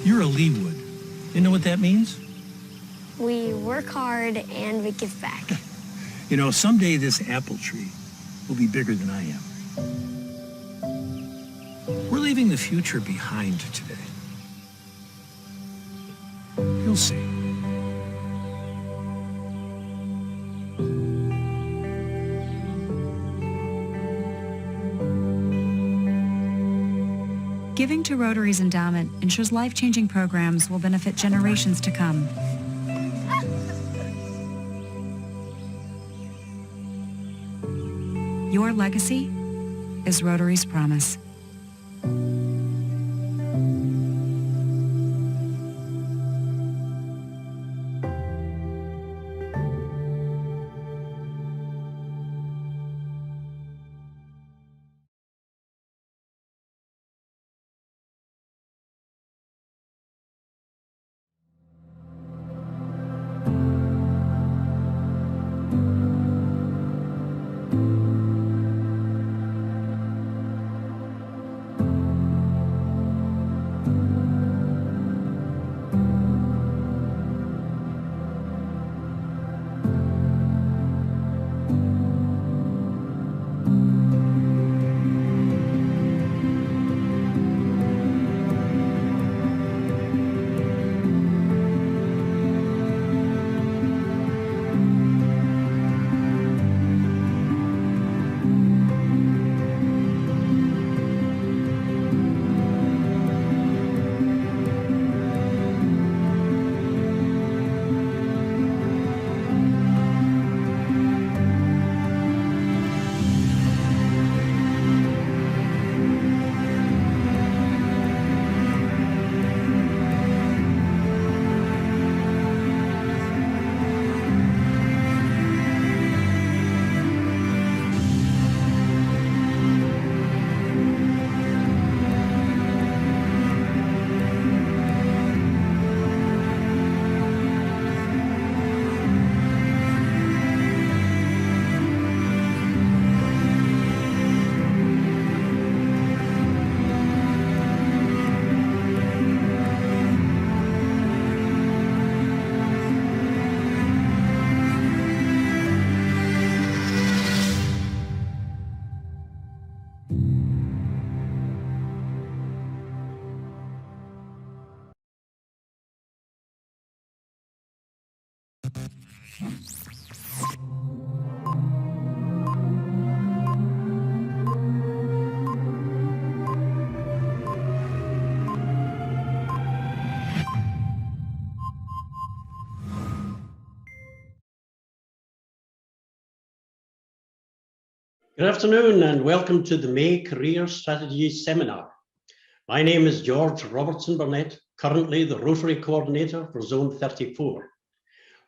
You're a Leewood. You know what that means? We work hard and we give back. You know, someday this apple tree will be bigger than I am. We're leaving the future behind today. You'll see. Giving to Rotary's endowment ensures life-changing programs will benefit generations to come. Your legacy is Rotary's promise. Good afternoon and welcome to the May Career Strategies Seminar. My name is George Robertson Burnett, currently the Rotary Coordinator for Zone 34.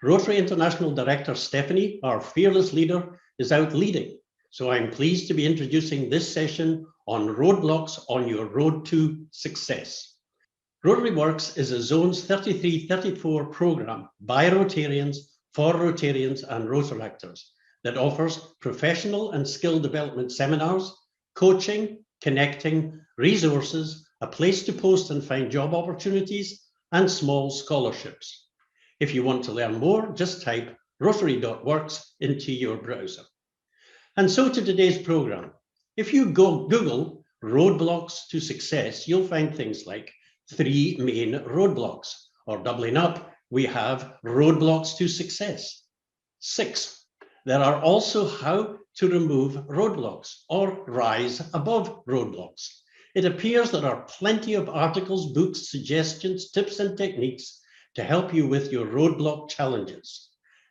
Rotary International Director Stephanie, our fearless leader, is out leading, so I'm pleased to be introducing this session on Roadblocks on your road to success. Rotary Works is a Zones 33-34 program by Rotarians, for Rotarians and Rotaractors that offers professional and skill development seminars, coaching, connecting, resources, a place to post and find job opportunities, and small scholarships. If you want to learn more, just type rotary.works into your browser. And so to today's program. If you Google roadblocks to success, you'll find things like 3 main roadblocks, or doubling up, we have roadblocks to success. 6. There are also how to remove roadblocks or rise above roadblocks. It appears there are plenty of articles, books, suggestions, tips, and techniques to help you with your roadblock challenges.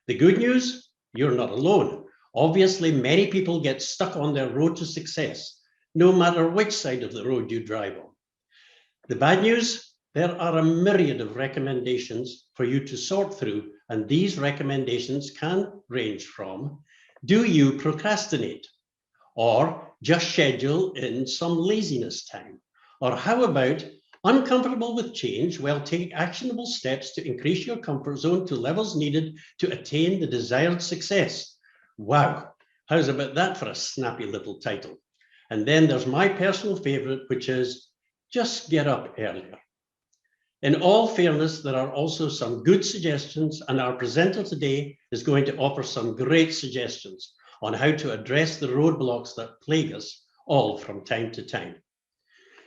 The good news, you're not alone. Obviously, many people get stuck on their road to success, no matter which side of the road you drive on. The bad news, there are a myriad of recommendations for you to sort through, and these recommendations can range from, do you procrastinate? Or just schedule in some laziness time? Or how about uncomfortable with change? Well, take actionable steps to increase your comfort zone to levels needed to attain the desired success. Wow, how's about that for a snappy little title? And then there's my personal favorite, which is just get up earlier. In all fairness, there are also some good suggestions, and our presenter today is going to offer some great suggestions on how to address the roadblocks that plague us all from time to time.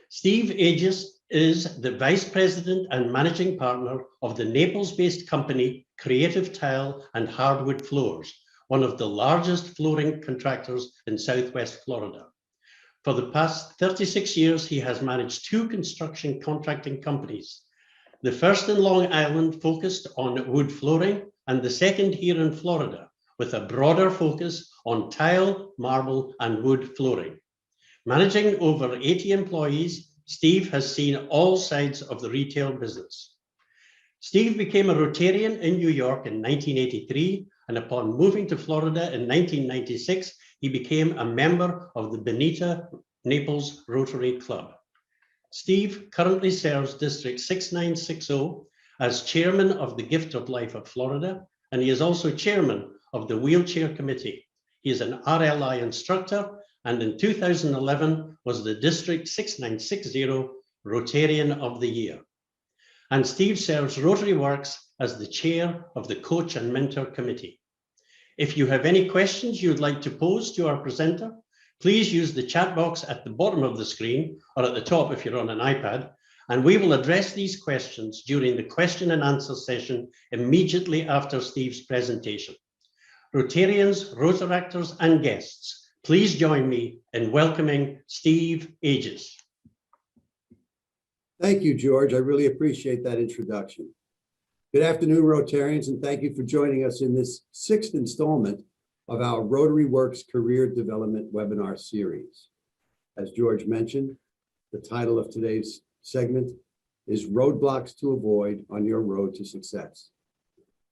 Steve Aegis is the Vice President and Managing Partner of the Naples-based company Creative Tile and Hardwood Floors, one of the largest flooring contractors in Southwest Florida. For the past 36 years, he has managed 2 construction contracting companies. The first in Long Island focused on wood flooring, and the second here in Florida, with a broader focus on tile, marble, and wood flooring. Managing over 80 employees, Steve has seen all sides of the retail business. Steve became a Rotarian in New York in 1983, and upon moving to Florida in 1996, he became a member of the Bonita Naples Rotary Club. Steve currently serves District 6960 as chairman of the Gift of Life of Florida, and he is also chairman of the Wheelchair Committee. He is an RLI instructor, and in 2011 was the District 6960 Rotarian of the Year. And Steve serves Rotary Works as the chair of the Coach and Mentor Committee. If you have any questions you'd like to pose to our presenter, please use the chat box at the bottom of the screen or at the top if you're on an iPad, and we will address these questions during the question and answer session immediately after Steve's presentation. Rotarians, Rotaractors, and guests, please join me in welcoming Steve Aegis. Thank you, George. I really appreciate that introduction. Good afternoon, Rotarians, and thank you for joining us in this 6th installment of our Rotary Works Career Development Webinar Series. As George mentioned, the title of today's segment is Roadblocks to Avoid on Your Road to Success.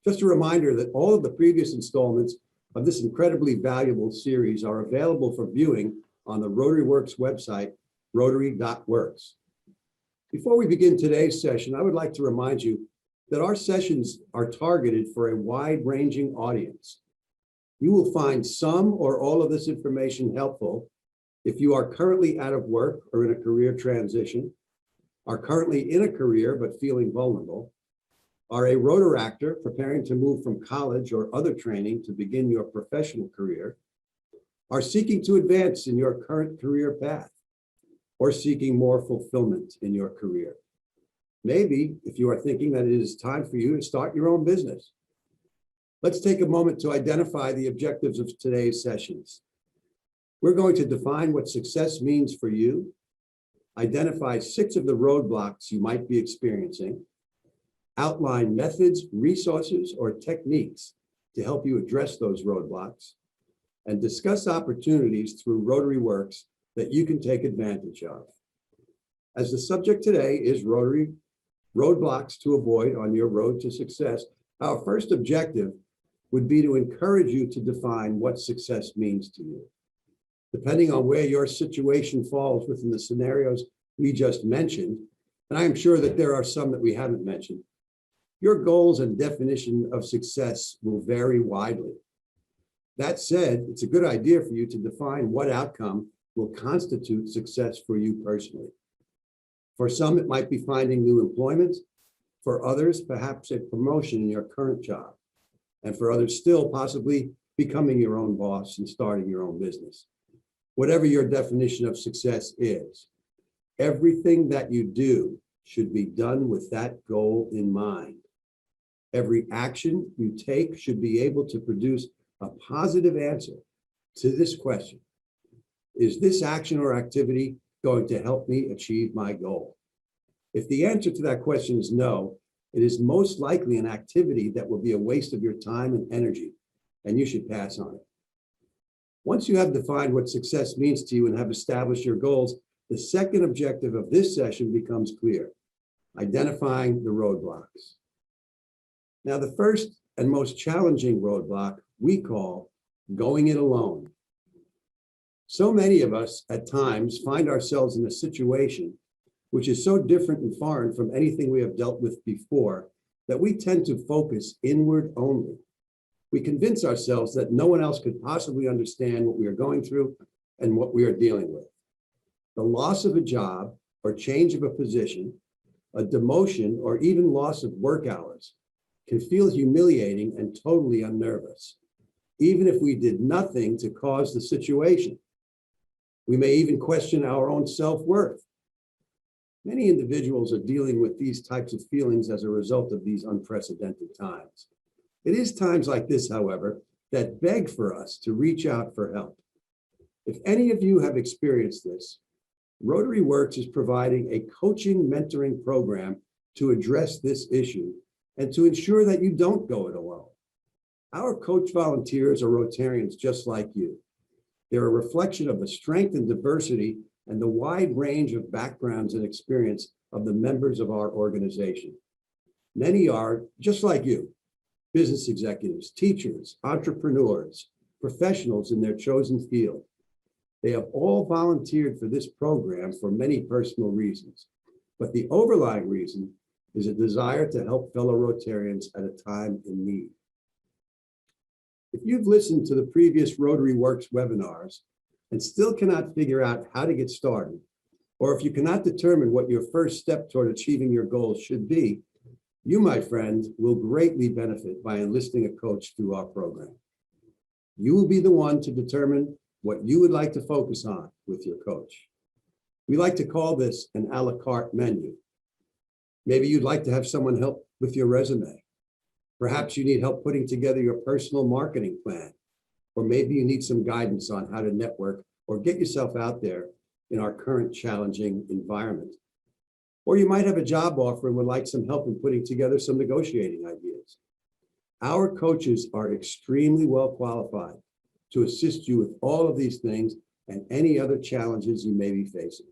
Just a reminder that all of the previous installments of this incredibly valuable series are available for viewing on the Rotary Works website, rotary.works. Before we begin today's session, I would like to remind you that our sessions are targeted for a wide-ranging audience. You will find some or all of this information helpful if you are currently out of work or in a career transition, are currently in a career but feeling vulnerable, are a Rotaractor preparing to move from college or other training to begin your professional career, are seeking to advance in your current career path, or seeking more fulfillment in your career. Maybe if you are thinking that it is time for you to start your own business. Let's take a moment to identify the objectives of today's sessions. We're going to define what success means for you, identify 6 of the roadblocks you might be experiencing, outline methods, resources, or techniques to help you address those roadblocks, and discuss opportunities through Rotary Works that you can take advantage of. As the subject today is Rotary roadblocks to avoid on your road to success, our first objective would be to encourage you to define what success means to you. Depending on where your situation falls within the scenarios we just mentioned, and I am sure that there are some that we haven't mentioned, your goals and definition of success will vary widely. That said, it's a good idea for you to define what outcome will constitute success for you personally. For some, it might be finding new employment. For others, perhaps a promotion in your current job. And for others still, possibly becoming your own boss and starting your own business. Whatever your definition of success is, everything that you do should be done with that goal in mind. Every action you take should be able to produce a positive answer to this question. Is this action or activity going to help me achieve my goal? If the answer to that question is no, it is most likely an activity that will be a waste of your time and energy, and you should pass on it. Once you have defined what success means to you and have established your goals, the second objective of this session becomes clear: identifying the roadblocks. Now, the first and most challenging roadblock we call going it alone. So many of us at times find ourselves in a situation which is so different and foreign from anything we have dealt with before that we tend to focus inward only. We convince ourselves that no one else could possibly understand what we are going through and what we are dealing with. The loss of a job or change of a position, a demotion, or even loss of work hours can feel humiliating and totally unnervous, even if we did nothing to cause the situation. We may even question our own self-worth. Many individuals are dealing with these types of feelings as a result of these unprecedented times. It is times like this, however, that beg for us to reach out for help. If any of you have experienced this, Rotary Works is providing a coaching mentoring program to address this issue and to ensure that you don't go it alone. Our coach volunteers are Rotarians just like you. They're a reflection of the strength and diversity and the wide range of backgrounds and experience of the members of our organization. Many are just like you, business executives, teachers, entrepreneurs, professionals in their chosen field. They have all volunteered for this program for many personal reasons, but the overlying reason is a desire to help fellow Rotarians at a time in need. If you've listened to the previous Rotary Works webinars and still cannot figure out how to get started, or if you cannot determine what your first step toward achieving your goals should be, you, my friend, will greatly benefit by enlisting a coach through our program. You will be the one to determine what you would like to focus on with your coach. We like to call this an a la carte menu. Maybe you'd like to have someone help with your resume. Perhaps you need help putting together your personal marketing plan, or maybe you need some guidance on how to network or get yourself out there in our current challenging environment. Or you might have a job offer and would like some help in putting together some negotiating ideas. Our coaches are extremely well qualified to assist you with all of these things and any other challenges you may be facing.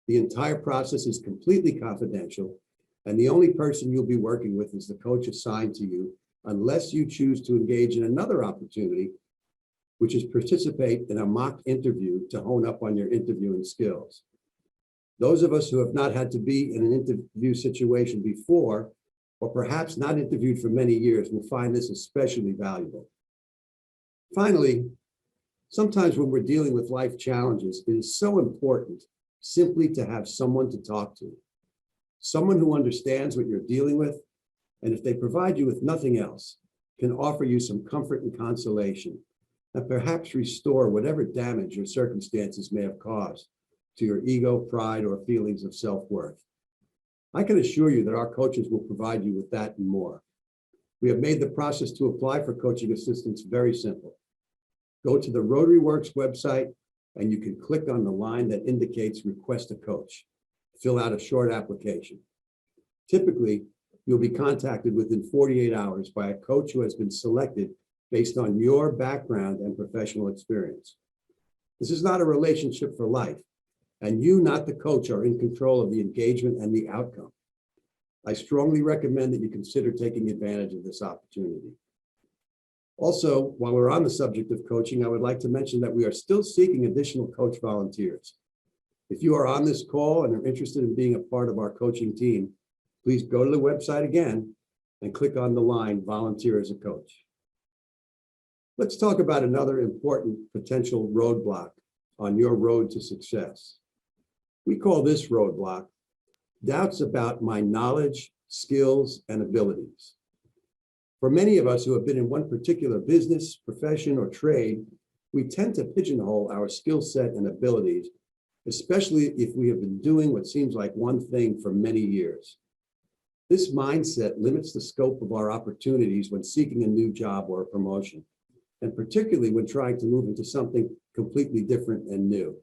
The entire process is completely confidential, and the only person you'll be working with is the coach assigned to you, unless you choose to engage in another opportunity, which is participate in a mock interview to hone up on your interviewing skills. Those of us who have not had to be in an interview situation before, or perhaps not interviewed for many years, will find this especially valuable. Finally, sometimes when we're dealing with life challenges, it is so important simply to have someone to talk to, someone who understands what you're dealing with, and if they provide you with nothing else, can offer you some comfort and consolation, and perhaps restore whatever damage your circumstances may have caused to your ego, pride, or feelings of self-worth. I can assure you that our coaches will provide you with that and more. We have made the process to apply for coaching assistance very simple. Go to the Rotary Works website and you can click on the line that indicates request a coach. Fill out a short application. Typically, you'll be contacted within 48 hours by a coach who has been selected based on your background and professional experience. This is not a relationship for life, and you, not the coach, are in control of the engagement and the outcome. I strongly recommend that you consider taking advantage of this opportunity. Also, while we're on the subject of coaching, I would like to mention that we are still seeking additional coach volunteers. If you are on this call and are interested in being a part of our coaching team, please go to the website again and click on the line, Volunteer as a Coach. Let's talk about another important potential roadblock on your road to success. We call this roadblock doubts about my knowledge, skills, and abilities. For many of us who have been in one particular business, profession, or trade, we tend to pigeonhole our skill set and abilities, especially if we have been doing what seems like one thing for many years. This mindset limits the scope of our opportunities when seeking a new job or a promotion, and particularly when trying to move into something completely different and new.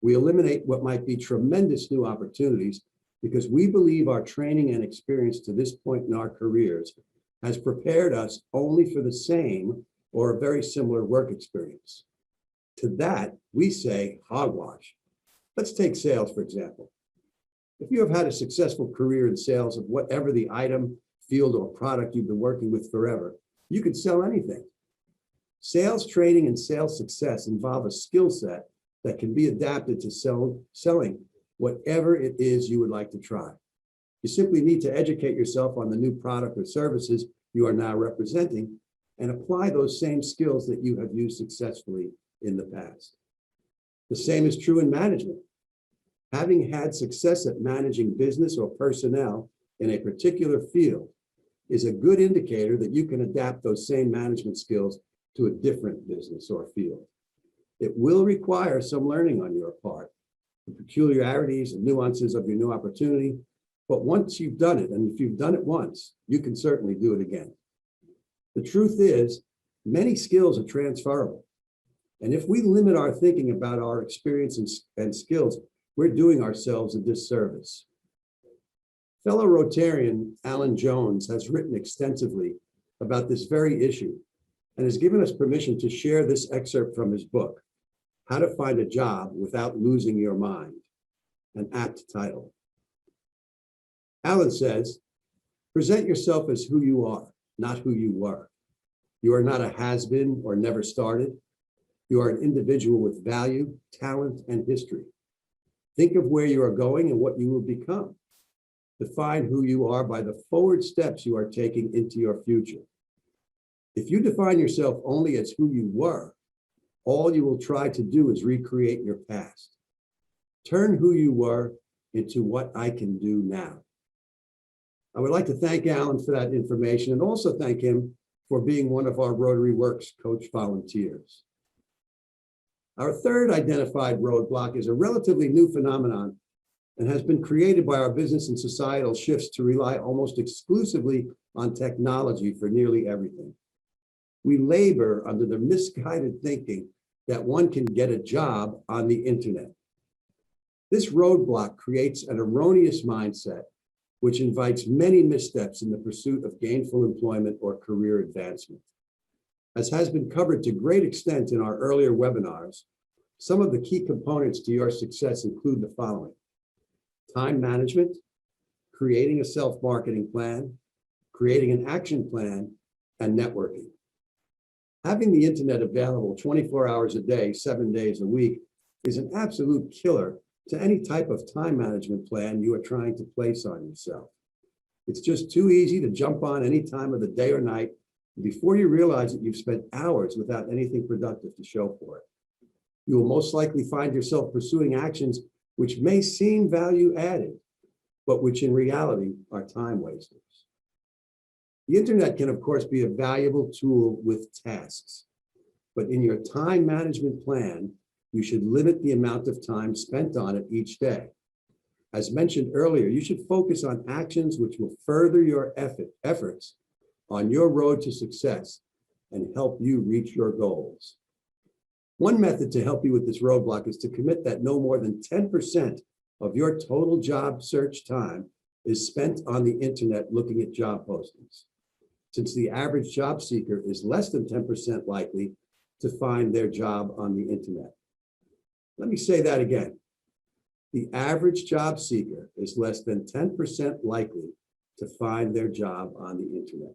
We eliminate what might be tremendous new opportunities because we believe our training and experience to this point in our careers has prepared us only for the same or a very similar work experience. To that, we say hogwash. Let's take sales, for example. If you have had a successful career in sales of whatever the item, field, or product you've been working with forever, you can sell anything. Sales training and sales success involve a skill set that can be adapted to selling whatever it is you would like to try. You simply need to educate yourself on the new product or services you are now representing and apply those same skills that you have used successfully in the past. The same is true in management. Having had success at managing business or personnel in a particular field is a good indicator that you can adapt those same management skills to a different business or field. It will require some learning on your part, the peculiarities and nuances of your new opportunity, but once you've done it, and if you've done it once, you can certainly do it again. The truth is, many skills are transferable. And if we limit our thinking about our experience and skills, we're doing ourselves a disservice. Fellow Rotarian Alan Jones has written extensively about this very issue and has given us permission to share this excerpt from his book, How to Find a Job Without Losing Your Mind, an apt title. Alan says, present yourself as who you are, not who you were. You are not a has-been or never started. You are an individual with value, talent, and history. Think of where you are going and what you will become. Define who you are by the forward steps you are taking into your future. If you define yourself only as who you were, all you will try to do is recreate your past. Turn who you were into what I can do now. I would like to thank Alan for that information and also thank him for being one of our Rotary Works coach volunteers. Our third identified roadblock is a relatively new phenomenon and has been created by our business and societal shifts to rely almost exclusively on technology for nearly everything. We labor under the misguided thinking that one can get a job on the internet. This roadblock creates an erroneous mindset which invites many missteps in the pursuit of gainful employment or career advancement. As has been covered to great extent in our earlier webinars, some of the key components to your success include the following: time management, creating a self-marketing plan, creating an action plan, and networking. Having the internet available 24 hours a day, 7 days a week is an absolute killer to any type of time management plan you are trying to place on yourself. It's just too easy to jump on any time of the day or night. Before you realize it, you've spent hours without anything productive to show for it. You will most likely find yourself pursuing actions which may seem value added, but which in reality are time wasters. The internet can, of course, be a valuable tool with tasks, but in your time management plan, you should limit the amount of time spent on it each day. As mentioned earlier, you should focus on actions which will further your efforts on your road to success and help you reach your goals. One method to help you with this roadblock is to commit that no more than 10% of your total job search time is spent on the internet looking at job postings, since the average job seeker is less than 10% likely to find their job on the internet. Let me say that again. The average job seeker is less than 10% likely to find their job on the internet.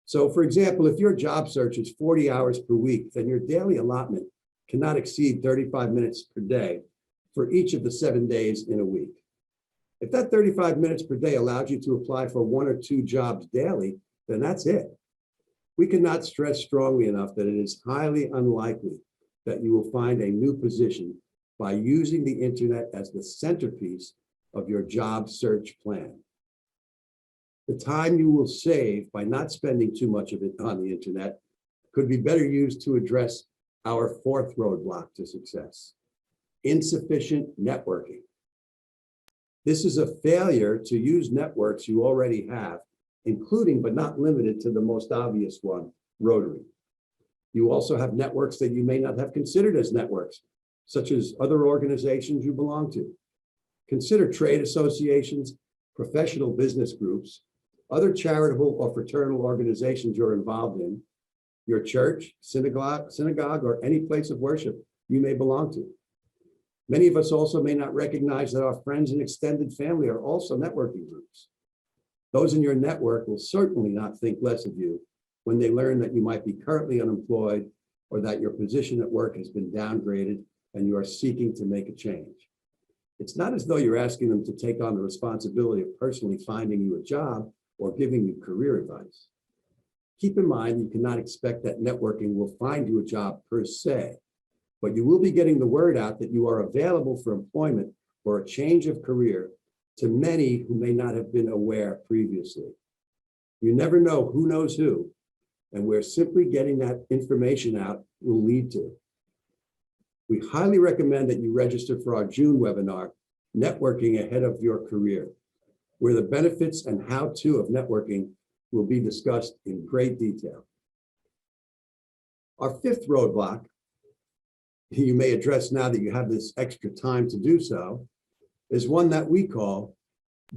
So for example, if your job search is 40 hours per week, then your daily allotment cannot exceed 35 minutes per day for each of the 7 days in a week. If that 35 minutes per day allowed you to apply for 1 or 2 jobs daily, then that's it. We cannot stress strongly enough that it is highly unlikely that you will find a new position by using the internet as the centerpiece of your job search plan. The time you will save by not spending too much of it on the internet could be better used to address our 4th roadblock to success: insufficient networking. This is a failure to use networks you already have, including but not limited to the most obvious one, Rotary. You also have networks that you may not have considered as networks, such as other organizations you belong to. Consider trade associations, professional business groups, other charitable or fraternal organizations you're involved in, your church, synagogue, or any place of worship you may belong to. Many of us also may not recognize that our friends and extended family are also networking groups. Those in your network will certainly not think less of you when they learn that you might be currently unemployed or that your position at work has been downgraded and you are seeking to make a change. It's not as though you're asking them to take on the responsibility of personally finding you a job or giving you career advice. Keep in mind, you cannot expect that networking will find you a job per se, but you will be getting the word out that you are available for employment or a change of career to many who may not have been aware previously. You never know who knows who, and where simply getting that information out will lead to. We highly recommend that you register for our June webinar, Networking Ahead of Your Career, where the benefits and how-to of networking will be discussed in great detail. Our 5th roadblock, you may address now that you have this extra time to do so, is one that we call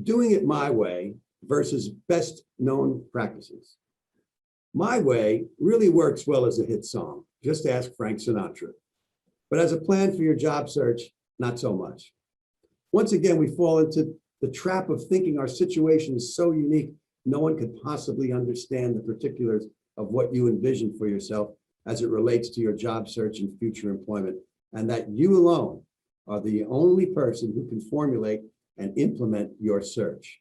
doing it my way versus best known practices. My way really works well as a hit song. Just ask Frank Sinatra. But as a plan for your job search, not so much. Once again, we fall into the trap of thinking our situation is so unique, no one could possibly understand the particulars of what you envision for yourself as it relates to your job search and future employment, and that you alone are the only person who can formulate and implement your search.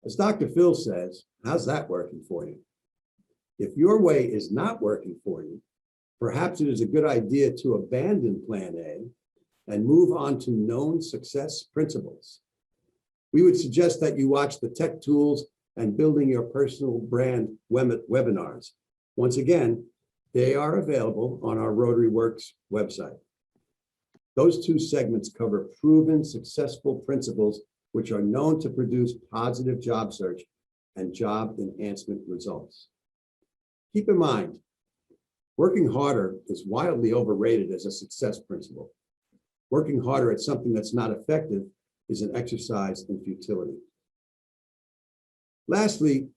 As Dr. Phil says, how's that working for you? If your way is not working for you, perhaps it is a good idea to abandon Plan A and move on to known success principles. We would suggest that you watch the Tech Tools and Building Your Personal Brand webinars. Once again, they are available on our Rotary Works website. Those 2 segments cover proven successful principles which are known to produce positive job search and job enhancement results. Keep in mind, working harder is wildly overrated as a success principle. Working harder at something that's not effective is an exercise in futility. Lastly,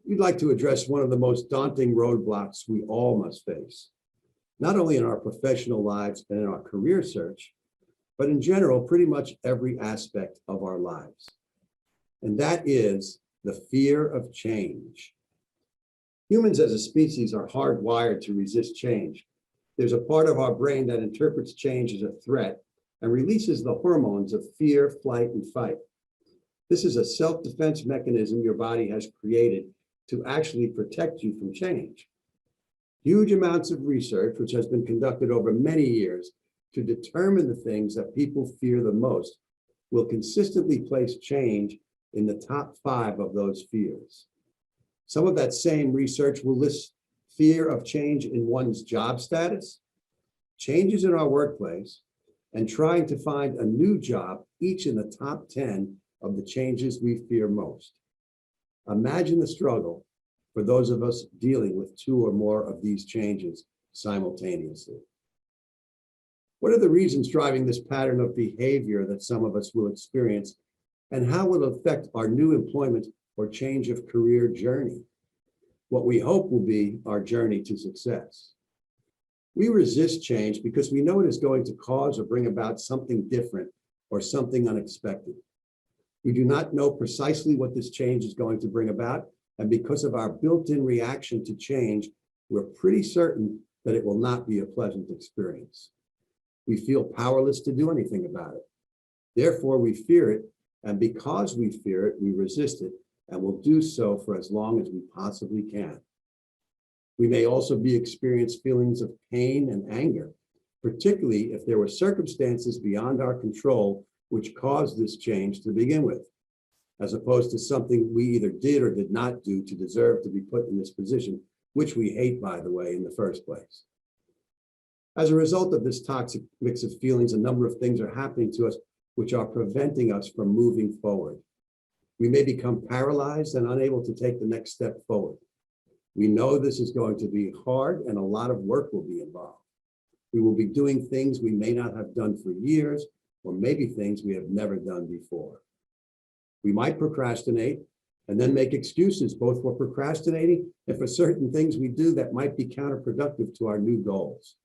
we'd like to address one of the most daunting roadblocks we all must face, not only in our professional lives and in our career search, but in general, pretty much every aspect of our lives. And that is the fear of change. Humans as a species are hardwired to resist change. There's a part of our brain that interprets change as a threat and releases the hormones of fear, flight, and fight. This is a self-defense mechanism your body has created to actually protect you from change. Huge amounts of research, which has been conducted over many years to determine the things that people fear the most, will consistently place change in the top 5 of those fears. Some of that same research will list fear of change in one's job status, changes in our workplace, and trying to find a new job, each in the top 10 of the changes we fear most. Imagine the struggle for those of us dealing with two or more of these changes simultaneously. What are the reasons driving this pattern of behavior that some of us will experience, and how will it affect our new employment or change of career journey? What we hope will be our journey to success. We resist change because we know it is going to cause or bring about something different or something unexpected. We do not know precisely what this change is going to bring about, and because of our built-in reaction to change, we're pretty certain that it will not be a pleasant experience. We feel powerless to do anything about it. Therefore, we fear it, and because we fear it, we resist it, and will do so for as long as we possibly can. We may also be experiencing feelings of pain and anger, particularly if there were circumstances beyond our control which caused this change to begin with, as opposed to something we either did or did not do to deserve to be put in this position, which we hate, by the way, in the first place. As a result of this toxic mix of feelings, a number of things are happening to us which are preventing us from moving forward. We may become paralyzed and unable to take the next step forward. We know this is going to be hard and a lot of work will be involved. We will be doing things we may not have done for years, or maybe things we have never done before. We might procrastinate and then make excuses both for procrastinating and for certain things we do that might be counterproductive to our new goals.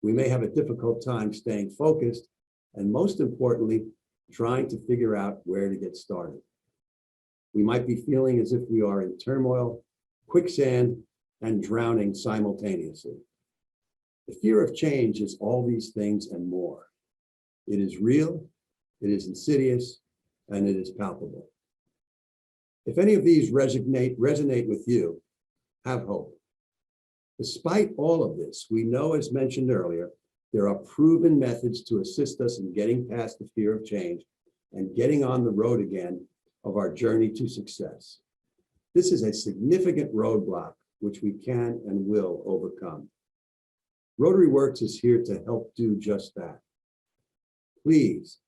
We may have a difficult time staying focused and, most importantly, trying to figure out where to get started. We might be feeling as if we are in turmoil, quicksand, and drowning simultaneously. The fear of change is all these things and more. It is real, it is insidious, and it is palpable. If any of these resonate with you, have hope. Despite all of this, we know, as mentioned earlier, there are proven methods to assist us in getting past the fear of change and getting on the road again of our journey to success. This is a significant roadblock which we can and will overcome. Rotary Works is here to help do just that. Please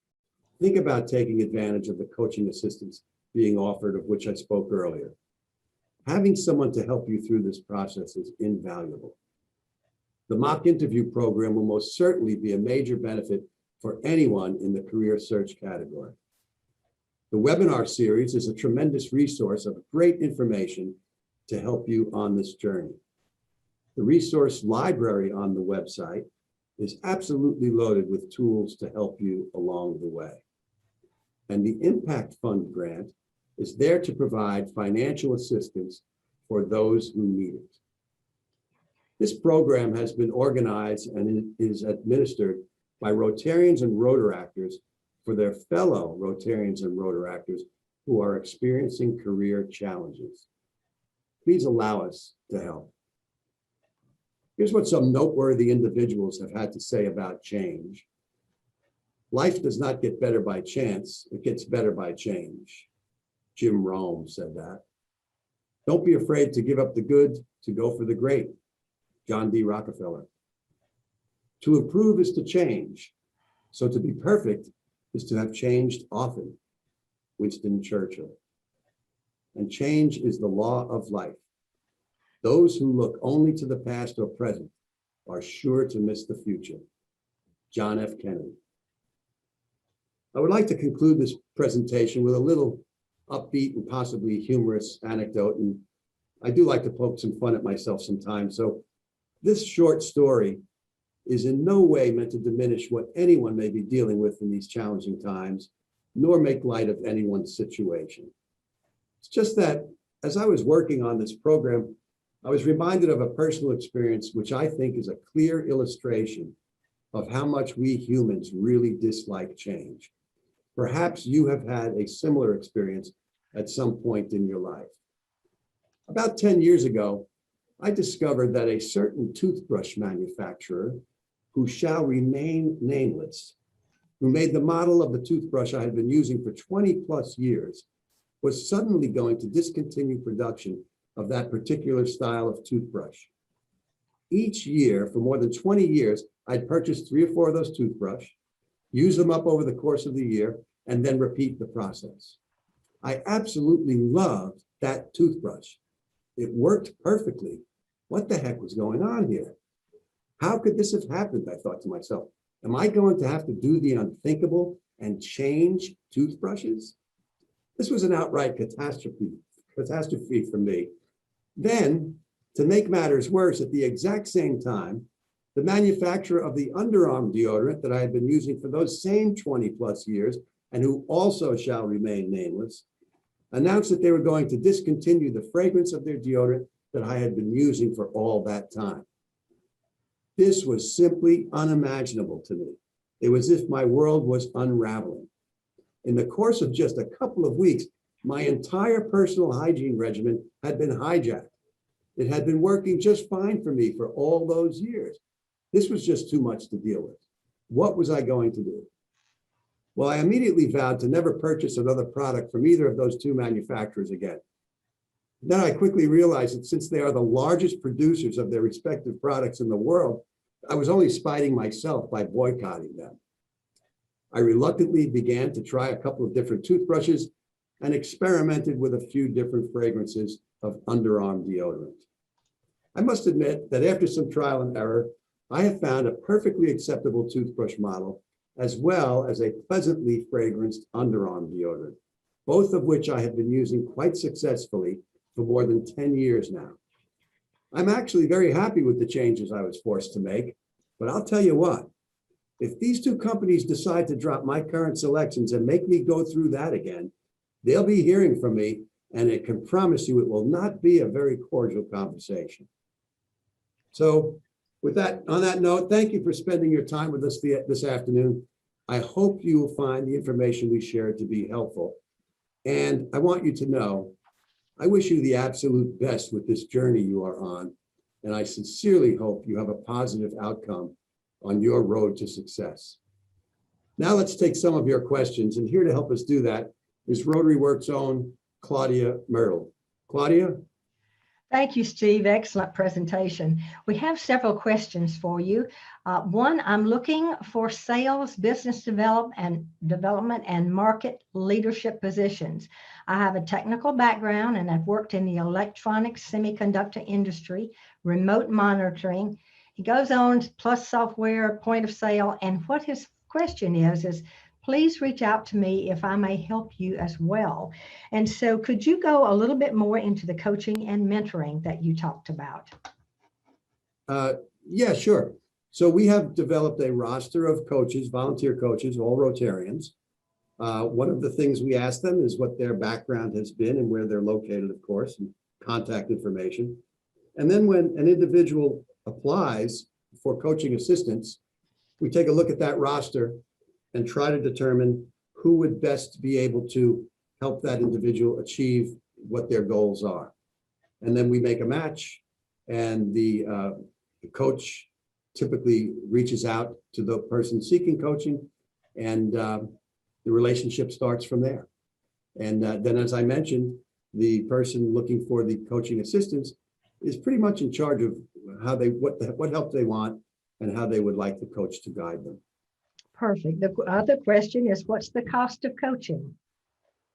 think about taking advantage of the coaching assistance being offered, of which I spoke earlier. Having someone to help you through this process is invaluable. The mock interview program will most certainly be a major benefit for anyone in the career search category. The webinar series is a tremendous resource of great information to help you on this journey. The resource library on the website is absolutely loaded with tools to help you along the way. And the Impact Fund grant is there to provide financial assistance for those who need it. This program has been organized and is administered by Rotarians and Rotaractors for their fellow Rotarians and Rotaractors who are experiencing career challenges. Please allow us to help. Here's what some noteworthy individuals have had to say about change. Life does not get better by chance, it gets better by change. Jim Rome said that. Don't be afraid to give up the good to go for the great. John D. Rockefeller. To improve is to change. So to be perfect is to have changed often. Winston Churchill. And change is the law of life. Those who look only to the past or present are sure to miss the future. John F. Kennedy. I would like to conclude this presentation with a little upbeat and possibly humorous anecdote, and I do like to poke some fun at myself sometimes. So this short story is in no way meant to diminish what anyone may be dealing with in these challenging times, nor make light of anyone's situation. It's just that as I was working on this program, I was reminded of a personal experience which I think is a clear illustration of how much we humans really dislike change. Perhaps you have had a similar experience at some point in your life. About 10 years ago, I discovered that a certain toothbrush manufacturer, who shall remain nameless, who made the model of the toothbrush I had been using for 20 plus years, was suddenly going to discontinue production of that particular style of toothbrush. Each year, for more than 20 years, I'd purchase 3 or 4 of those toothbrushes, use them up over the course of the year, and then repeat the process. I absolutely loved that toothbrush. It worked perfectly. What the heck was going on here? How could this have happened? I thought to myself, am I going to have to do the unthinkable and change toothbrushes? This was an outright catastrophe for me. Then, to make matters worse, at the exact same time, the manufacturer of the underarm deodorant that I had been using for those same 20 plus years, and who also shall remain nameless, announced that they were going to discontinue the fragrance of their deodorant that I had been using for all that time. This was simply unimaginable to me. It was as if my world was unraveling. In the course of just a couple of weeks, my entire personal hygiene regimen had been hijacked. It had been working just fine for me for all those years. This was just too much to deal with. What was I going to do? Well, I immediately vowed to never purchase another product from either of those two manufacturers again. Then I quickly realized that since they are the largest producers of their respective products in the world, I was only spiting myself by boycotting them. I reluctantly began to try a couple of different toothbrushes and experimented with a few different fragrances of underarm deodorant. I must admit that after some trial and error, I have found a perfectly acceptable toothbrush model, as well as a pleasantly fragranced underarm deodorant, both of which I have been using quite successfully for more than 10 years now. I'm actually very happy with the changes I was forced to make, but I'll tell you what, if these two companies decide to drop my current selections and make me go through that again, they'll be hearing from me, and I can promise you it will not be a very cordial conversation. So with that, on that note, thank you for spending your time with us this afternoon. I hope you will find the information we shared to be helpful. And I want you to know, I wish you the absolute best with this journey you are on. And I sincerely hope you have a positive outcome on your road to success. Now let's take some of your questions. And here to help us do that is Rotary Works' own Claudia Myrtle. Claudia? Thank you, Steve. Excellent presentation. We have several questions for you. One, I'm looking for sales, business development, and market leadership positions. I have a technical background and I've worked in the electronics semiconductor industry, remote monitoring. He goes on to plus software, point of sale, and what his question is please reach out to me if I may help you as well. And so could you go a little bit more into the coaching and mentoring that you talked about? Yeah, sure. So we have developed a roster of coaches, volunteer coaches, all Rotarians. One of the things we ask them is what their background has been and where they're located, of course, and contact information. And then when an individual applies for coaching assistance, we take a look at that roster and try to determine who would best be able to help that individual achieve what their goals are. And then we make a match, and the coach typically reaches out to the person seeking coaching, and the relationship starts from there. And then, as I mentioned, the person looking for the coaching assistance is pretty much in charge of how what help they want and how they would like the coach to guide them. Perfect. The other question is, what's the cost of coaching?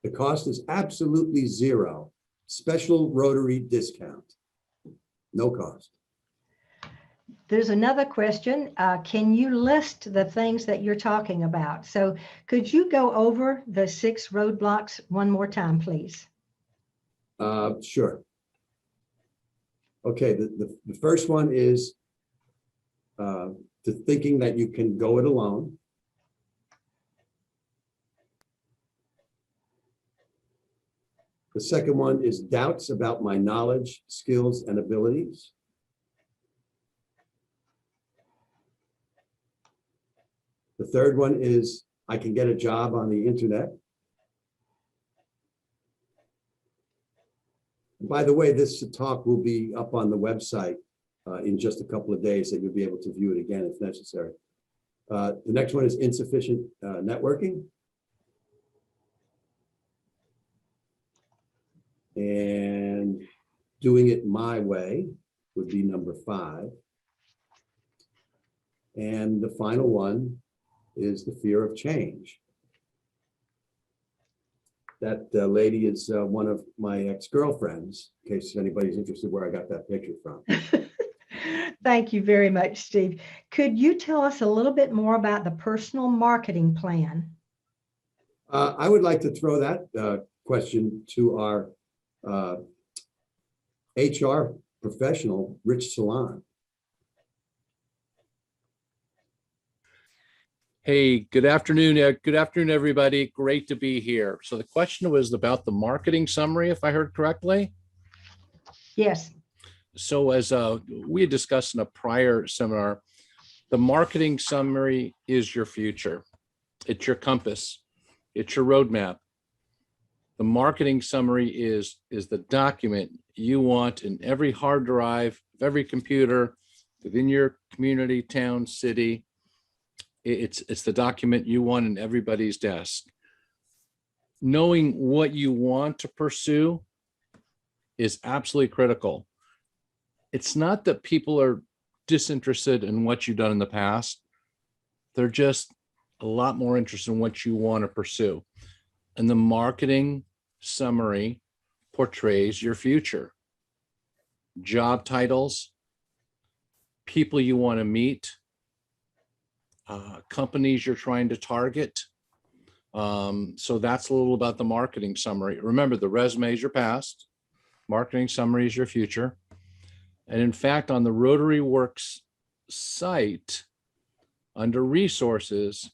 The cost is absolutely zero. Special Rotary discount. No cost. There's another question. Can you list the things that you're talking about? So could you go over the 6 roadblocks one more time, please? Sure. Okay, the first one is to thinking that you can go it alone. The second one is doubts about my knowledge, skills, and abilities. The third one is I can get a job on the internet. By the way, this talk will be up on the website in just a couple of days, that you'll be able to view it again if necessary. The next one is insufficient networking. And doing it my way would be number 5. And the final one is the fear of change. That lady is one of my ex-girlfriends, in case anybody's interested where I got that picture from. Thank you very much, Steve. Could you tell us a little bit more about the personal marketing plan? I would like to throw that question to our HR professional, Rich Salon. Hey, good afternoon. Good afternoon, everybody. Great to be here. So the question was about the marketing summary, if I heard correctly. Yes. So as we had discussed in a prior seminar, the marketing summary is your future. It's your compass. It's your roadmap. The marketing summary is the document you want in every hard drive, of every computer, within your community, town, city. It's the document you want in everybody's desk. Knowing what you want to pursue is absolutely critical. It's not that people are disinterested in what you've done in the past. They're just a lot more interested in what you want to pursue. And the marketing summary portrays your future. Job titles, people you want to meet, companies you're trying to target. So that's a little about the marketing summary. Remember, the resume is your past, marketing summary is your future. And in fact, on the Rotary Works site, under resources,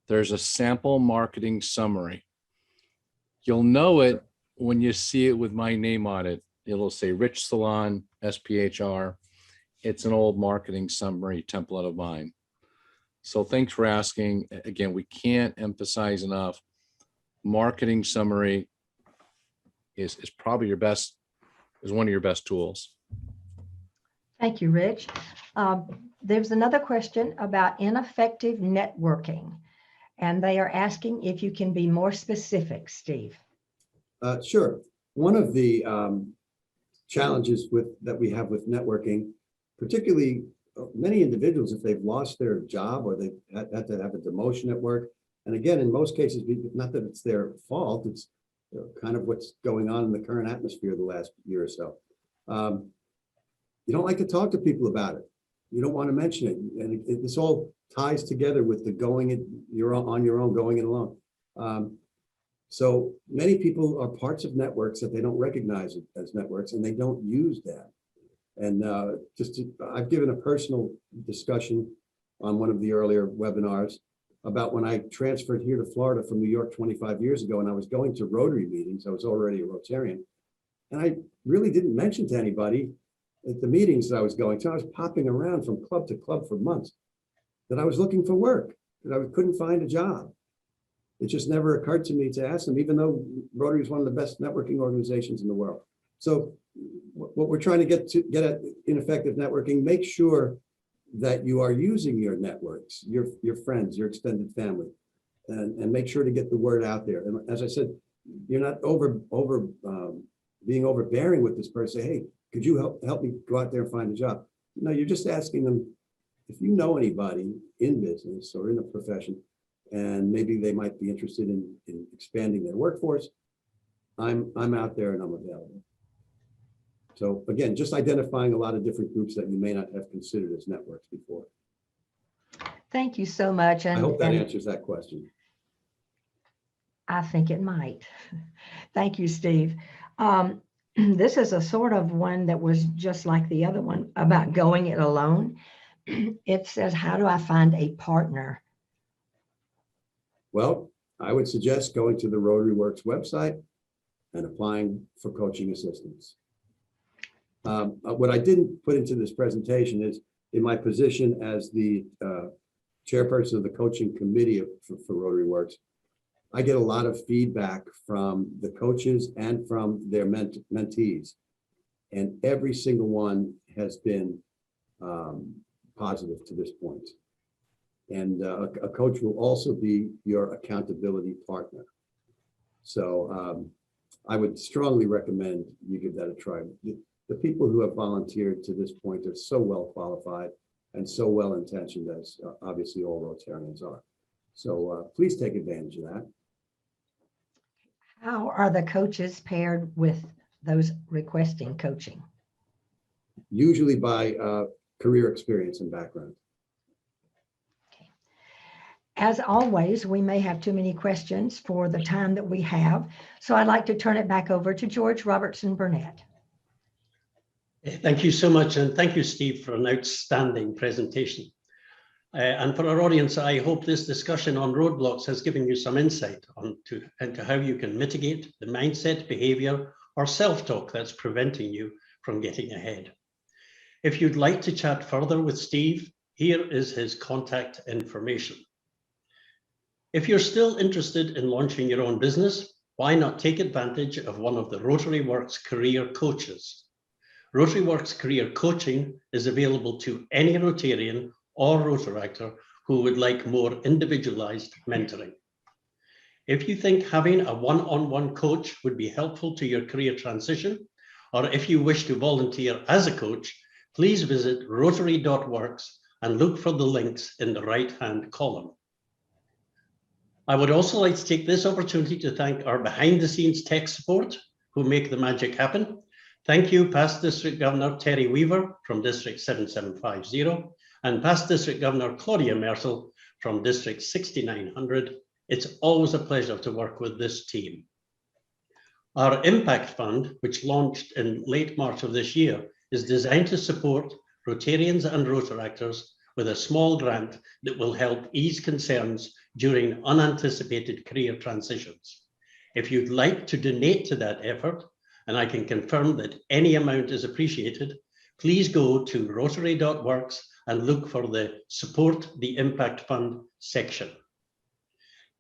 there's a sample marketing summary. You'll know it when you see it with my name on it. It'll say Rich Salon, SPHR. It's an old marketing summary template of mine. So thanks for asking. Again, we can't emphasize enough. Marketing summary is probably your best, is one of your best tools. Thank you, Rich. There's another question about ineffective networking, and they are asking if you can be more specific, Steve. Sure. One of the challenges that we have with networking, particularly many individuals, if they've lost their job or they've had to have a demotion at work, and again, in most cases, not that it's their fault, it's kind of what's going on in the current atmosphere the last year or so. You don't like to talk to people about it. You don't want to mention it. And this all ties together with the you're on your own, going it alone. So many people are parts of networks that they don't recognize it as networks, and they don't use that. And I've given a personal discussion on one of the earlier webinars about when I transferred here to Florida from New York 25 years ago, and I was going to Rotary meetings. I was already a Rotarian, and I really didn't mention to anybody at the meetings that I was going to. I was popping around from club to club for months that I was looking for work, that I couldn't find a job. It just never occurred to me to ask them, even though Rotary is one of the best networking organizations in the world. So what we're trying to get at ineffective networking, make sure that you are using your networks, your friends, your extended family, and make sure to get the word out there. And as I said, you're not being overbearing with this person. Say, hey, could you help me go out there and find a job? No, you're just asking them, if you know anybody in business or in a profession, and maybe they might be interested in expanding their workforce, I'm out there and I'm available. So again, just identifying a lot of different groups that you may not have considered as networks before. Thank you so much. And I hope that answers that question. I think it might. Thank you, Steve. This is a sort of one that was just like the other one about going it alone. It says, how do I find a partner? Well, I would suggest going to the Rotary Works website and applying for coaching assistance. What I didn't put into this presentation is, in my position as the chairperson of the coaching committee for Rotary Works, I get a lot of feedback from the coaches and from their mentees. And every single one has been positive to this point. And a coach will also be your accountability partner. So I would strongly recommend you give that a try. The people who have volunteered to this point are so well qualified and so well intentioned, as obviously all Rotarians are. So please take advantage of that. How are the coaches paired with those requesting coaching? Usually by career experience and background. As always, we may have too many questions for the time that we have, so I'd like to turn it back over to George Robertson Burnett. Thank you so much, and thank you, Steve, for an outstanding presentation. And for our audience, I hope this discussion on roadblocks has given you some insight into how you can mitigate the mindset, behavior, or self-talk that's preventing you from getting ahead. If you'd like to chat further with Steve, here is his contact information. If you're still interested in launching your own business, why not take advantage of one of the Rotary Works career coaches? Rotary Works career coaching is available to any Rotarian or Rotaractor who would like more individualized mentoring. If you think having a one-on-one coach would be helpful to your career transition, or if you wish to volunteer as a coach, please visit rotary.works and look for the links in the right-hand column. I would also like to take this opportunity to thank our behind-the-scenes tech support who make the magic happen. Thank you, Past District Governor Terry Weaver from District 7750 and Past District Governor Claudia Mersel from District 6900. It's always a pleasure to work with this team. Our Impact Fund, which launched in late March of this year, is designed to support Rotarians and Rotaractors with a small grant that will help ease concerns during unanticipated career transitions. If you'd like to donate to that effort, and I can confirm that any amount is appreciated, please go to rotary.works and look for the Support the Impact Fund section.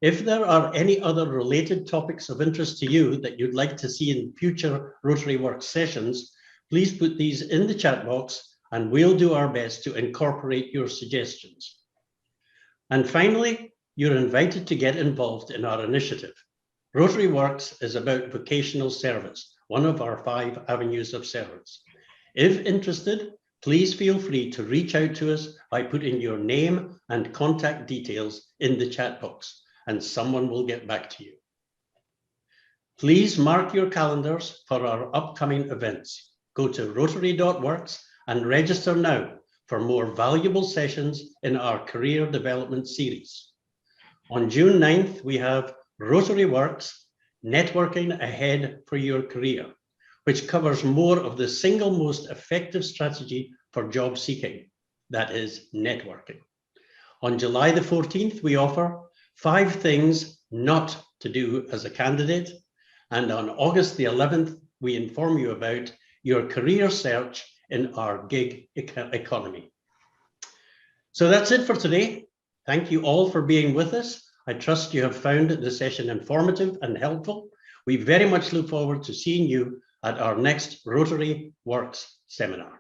If there are any other related topics of interest to you that you'd like to see in future Rotary Works sessions, please put these in the chat box and we'll do our best to incorporate your suggestions. And finally, you're invited to get involved in our initiative. Rotary Works is about vocational service, one of our 5 avenues of service. If interested, please feel free to reach out to us by putting your name and contact details in the chat box, and someone will get back to you. Please mark your calendars for our upcoming events. Go to rotary.works and register now for more valuable sessions in our career development series. On June 9th, we have Rotary Works, Networking Ahead for Your Career, which covers more of the single most effective strategy for job seeking, that is networking. On July the 14th, we offer 5 things not to do as a candidate. And on August the 11th, we inform you about your career search in our gig economy. So that's it for today. Thank you all for being with us. I trust you have found the session informative and helpful. We very much look forward to seeing you at our next Rotary Works seminar.